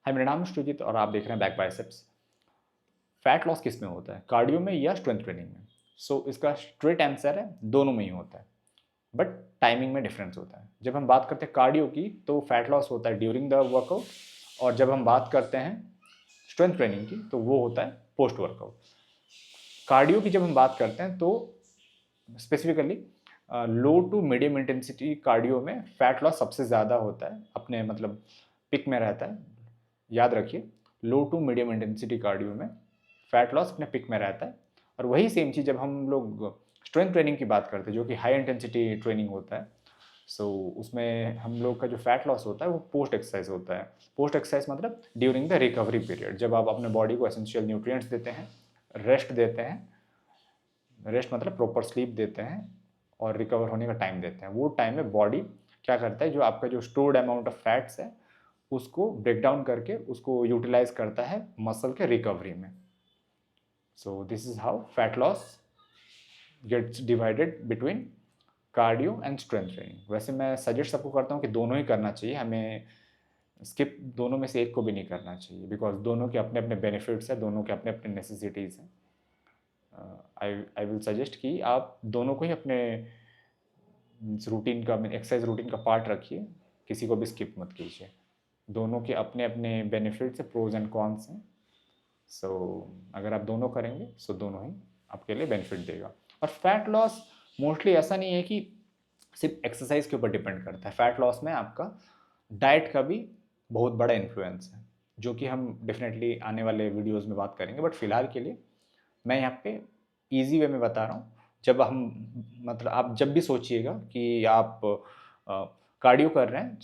हाय, मेरा नाम है शुजित और आप देख रहे हैं बैक बाइसेप्स। फैट लॉस किस में होता है, कार्डियो में या स्ट्रेंथ ट्रेनिंग में? इसका स्ट्रेट आंसर है दोनों में ही होता है, बट टाइमिंग में डिफरेंस होता है। जब हम बात करते हैं कार्डियो की तो फैट लॉस होता है ड्यूरिंग द वर्कआउट, और जब हम बात करते हैं स्ट्रेंथ ट्रेनिंग की तो वो होता है पोस्ट वर्कआउट। कार्डियो की जब हम बात करते हैं तो specifically low to medium intensity cardio में फैट लॉस सबसे ज़्यादा होता है, अपने मतलब पिक में रहता है। याद रखिए, लो टू मीडियम इंटेंसिटी कार्डियो में फैट लॉस अपने पिक में रहता है। और वही सेम चीज़ जब हम लोग स्ट्रेंथ ट्रेनिंग की बात करते हैं जो कि हाई इंटेंसिटी ट्रेनिंग होता है, उसमें हम लोग का जो फैट लॉस होता है वो पोस्ट एक्सरसाइज होता है। पोस्ट एक्सरसाइज मतलब ड्यूरिंग द रिकवरी पीरियड, जब आप अपने बॉडी को एसेंशियल न्यूट्रिएंट्स देते हैं, रेस्ट देते हैं, रेस्ट मतलब प्रॉपर स्लीप देते हैं और रिकवर होने का टाइम देते हैं। वो टाइम में बॉडी क्या करता है, जो आपका जो स्टोर्ड अमाउंट ऑफ फैट्स है उसको ब्रेक डाउन करके उसको यूटिलाइज करता है मसल के रिकवरी में। So this is how fat loss gets divided between cardio and strength training. वैसे मैं सजेस्ट सबको करता हूँ कि दोनों ही करना चाहिए, हमें स्किप दोनों में से एक को भी नहीं करना चाहिए, बिकॉज दोनों के अपने अपने बेनिफिट्स हैं, दोनों के अपने अपने नेसेसिटीज़ हैं। आई विल सजेस्ट कि आप दोनों को ही अपने रूटीन का, एक्सरसाइज रूटीन का पार्ट रखिए, किसी को भी स्किप मत कीजिए। दोनों के अपने अपने बेनिफिट्स हैं, प्रोज एंड कॉन्स हैं। अगर आप दोनों करेंगे दोनों ही आपके लिए बेनिफिट देगा। और फैट लॉस मोस्टली ऐसा नहीं है कि सिर्फ एक्सरसाइज के ऊपर डिपेंड करता है। फैट लॉस में आपका डाइट का भी बहुत बड़ा इन्फ्लुएंस है, जो कि हम डेफिनेटली आने वाले वीडियोस में बात करेंगे। बट फिलहाल के लिए मैं यहाँ पे इजी वे में बता रहा हूँ। जब हम मतलब आप जब भी सोचिएगा कि आप कार्डियो कर रहे हैं,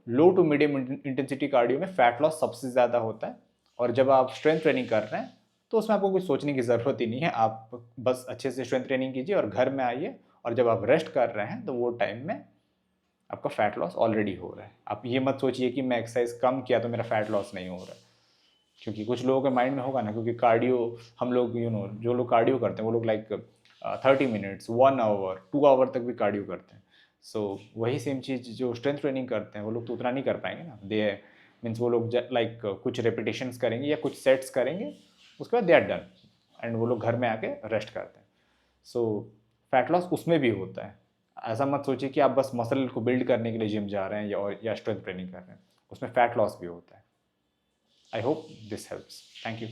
लो टू मीडियम इंटेंसिटी कार्डियो में फैट लॉस सबसे ज़्यादा होता है। और जब आप स्ट्रेंथ ट्रेनिंग कर रहे हैं तो उसमें आपको कुछ सोचने की ज़रूरत ही नहीं है, आप बस अच्छे से स्ट्रेंथ ट्रेनिंग कीजिए और घर में आइए, और जब आप रेस्ट कर रहे हैं तो वो टाइम में आपका फैट लॉस ऑलरेडी हो रहा है। आप ये मत सोचिए कि मैं एक्सरसाइज कम किया तो मेरा फैट लॉस नहीं हो रहा है, क्योंकि कुछ लोगों के माइंड में होगा ना, क्योंकि कार्डियो हम लोग जो लोग कार्डियो करते हैं वो लोग लाइक 30 मिनट्स, 1 आवर, 2 आवर तक भी कार्डियो करते हैं। वही सेम चीज़ जो स्ट्रेंथ ट्रेनिंग करते हैं वो लोग तो उतना नहीं कर पाएंगे ना। दे मीन्स वो लोग लाइक कुछ रेपिटेशंस करेंगे या कुछ सेट्स करेंगे, उसके बाद दे आर डन, एंड वो लोग घर में आके रेस्ट करते हैं। फैट लॉस उसमें भी होता है। ऐसा मत सोचिए कि आप बस मसल को बिल्ड करने के लिए जिम जा रहे हैं या स्ट्रेंथ ट्रेनिंग कर रहे हैं, उसमें फैट लॉस भी होता है। I hope this helps. Thank you.